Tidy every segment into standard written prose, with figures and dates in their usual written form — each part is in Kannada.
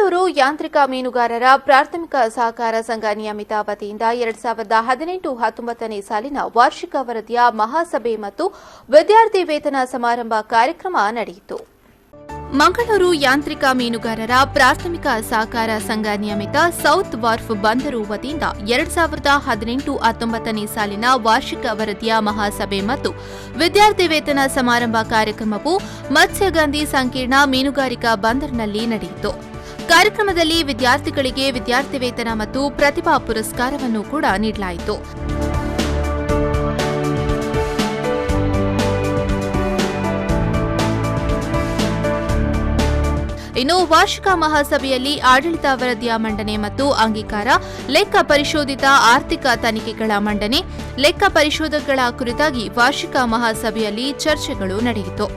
ಮಂಗಳೂರು ಯಾಂತ್ರಿಕ ಮೀನುಗಾರರ ಪ್ರಾಥಮಿಕ ಸಹಕಾರ ಸಂಘ ನಿಯಮಿತ ವತಿಯಿಂದ 2018-19 ಸಾಲಿನ ವಾರ್ಷಿಕ ವರದಿಯ ಮಹಾಸಭೆ ಮತ್ತು ವಿದ್ಯಾರ್ಥಿ ವೇತನ ಸಮಾರಂಭ ಕಾರ್ಯಕ್ರಮ ನಡೆಯಿತು. ಮಂಗಳೂರು ಯಾಂತ್ರಿಕ ಮೀನುಗಾರರ ಪ್ರಾಥಮಿಕ ಸಹಕಾರ ಸಂಘ ನಿಯಮಿತ ಸೌತ್ ವಾರ್ಫ್ ಬಂದರು ವತಿಯಿಂದ 2018-19 ಸಾಲಿನ ವಾರ್ಷಿಕ ವರದಿಯ ಮಹಾಸಭೆ ಮತ್ತು ವಿದ್ಯಾರ್ಥಿ ವೇತನ ಸಮಾರಂಭ ಕಾರ್ಯಕ್ರಮವು ಮತ್ಸ್ಯಗಂಧಿ ಸಂಕೀರ್ಣ ಮೀನುಗಾರಿಕಾ ಬಂದರಿನಲ್ಲಿ ನಡೆಯಿತು. ಕಾರ್ಯಕ್ರಮದಲ್ಲಿ ವಿದ್ಯಾರ್ಥಿಗಳಿಗೆ ವಿದ್ಯಾರ್ಥಿ ವೇತನ ಮತ್ತು ಪ್ರತಿಭಾ ಪುರಸ್ಕಾರವನ್ನು ಕೂಡ ನೀಡಲಾಯಿತು. ಇನ್ನು ವಾರ್ಷಿಕ ಮಹಾಸಭೆಯಲ್ಲಿ ಆಡಳಿತ ವರದಿಯ ಮಂಡನೆ ಮತ್ತು ಅಂಗೀಕಾರ, ಲೆಕ್ಕ ಪರಿಶೋಧಿತ ಆರ್ಥಿಕ ತನಿಖೆಗಳ ಮಂಡನೆ, ಲೆಕ್ಕ ಪರಿಶೋಧಕಗಳ ಕುರಿತಾಗಿ ವಾರ್ಷಿಕ ಮಹಾಸಭೆಯಲ್ಲಿ ಚರ್ಚೆಗಳು ನಡೆಯಿತು.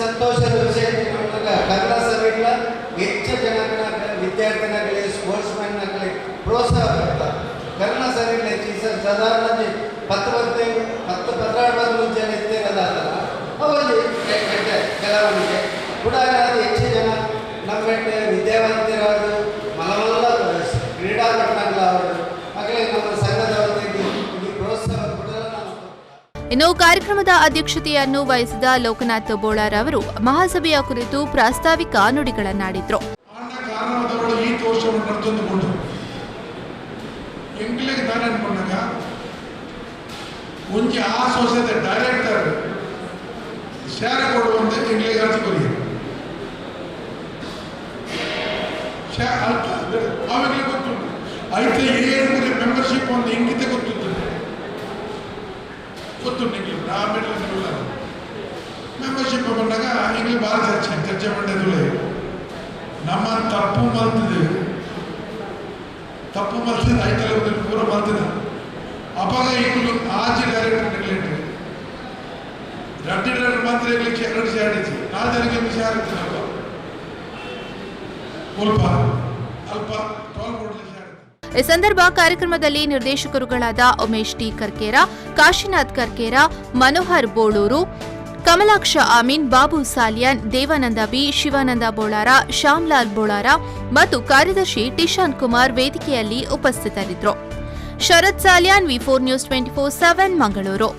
ಸಂತೋಷದ ವಿಷಯ ಕನ್ನಡ ಸಭೆಗಳ ಹೆಚ್ಚು ಜನಗಳ ವಿದ್ಯಾರ್ಥಿಗಳಿಗೆ ಸ್ಪೋರ್ಟ್ಸ್ ಮ್ಯಾನ್ಗಳಿಗೆ ಪ್ರೋತ್ಸಾಹ ಕೊಡ್ತಾರೆ. ಕನ್ನಡ ಸಭೆಗಳ ಹೆಚ್ಚು ಸಾಧಾರಣ 10-12 ಜನ ಇರ್ತೇವಲ್ಲ ಅವರಿಗೆ ಕೆಲವರಿಗೆ ಕೂಡ ಹೆಚ್ಚು ಜನ ನಮ್ಮ ವಿದ್ಯಾವಂತರಾದ ಮಲಮಲ್ಲ ಕ್ರೀಡಾಪಟುಗಳವರು ಹಾಗೆ ನಮ್ಮ ಸಂಘದ ವತಿಯಿಂದ ಈ ಪ್ರೋತ್ಸಾಹ ಇನ್ನು ಕಾರ್ಯಕ್ರಮದ ಅಧ್ಯಕ್ಷತೆಯನ್ನು ವಹಿಸಿದ ಲೋಕನಾಥ್ ಬೋಳಾರ್ ಅವರು ಮಹಾಸಭೆಯ ಕುರಿತು ಪ್ರಾಸ್ತಾವಿಕ ನುಡಿಗಳನ್ನಾಡಿದ್ರು. ಮೆಂಬರ್ಶಿಪ್ ಒಂದು ಇಂಗಿತ ಗೊತ್ತು ಮೆಂಬರ್ಶಿಪ್ ಬಂದಾಗ ಈಗಲೇ ಭಾಳ ಚರ್ಚೆ ಮಾಡಿದ್ವಿ. ನಮ್ಮ ತಪ್ಪು ಮಲ್ತಿದೆ ಆಯ್ತಲ್ಲ ಪೂರ ಮಲ್ತಿದ ಅವಾಗ ಈಗಲೂ ಆಜಿ ಡೈರೆಕ್ಟರ್ ನೆಗ್ಲೆಕ್ಟ್ ರಡ್ಡಿ ಡೈರೆಕ್ಟರ್ ಮಾತ್ರ ಈಗಲಿಕ್ಕೆ 2 ಸೇರಿಸಿ 4 ಜನಕ್ಕೆ ವಿಷಯ ಆಗ್ತದಪ್ಪ ಅಲ್ಪ 12 ಈ ಸಂದರ್ಭ ಕಾರ್ಯಕ್ರಮದಲ್ಲಿ ನಿರ್ದೇಶಕರುಗಳಾದ ಉಮೇಶ್ ಟಿ ಕರ್ಕೇರ, ಕಾಶಿನಾಥ್ ಕರ್ಕೇರ, ಮನೋಹರ್ ಬೋಳೂರು, ಕಮಲಾಕ್ಷ ಆಮೀನ್, ಬಾಬು ಸಾಲಿಯಾನ್, ದೇವಾನಂದ ಬಿ, ಶಿವಾನಂದ ಬೋಳಾರ, ಶ್ಯಾಮ್ಲಾಲ್ ಬೋಳಾರ ಮತ್ತು ಕಾರ್ಯದರ್ಶಿ ಟಿಶಾನ್ ಕುಮಾರ್ ವೇದಿಕೆಯಲ್ಲಿ ಉಪಸ್ಥಿತರಿದ್ದರು. ಶರತ್ ಸಾಲಿಯಾನ್, ವಿ4 ನ್ಯೂಸ್ 24/7 ಮಂಗಳೂರು.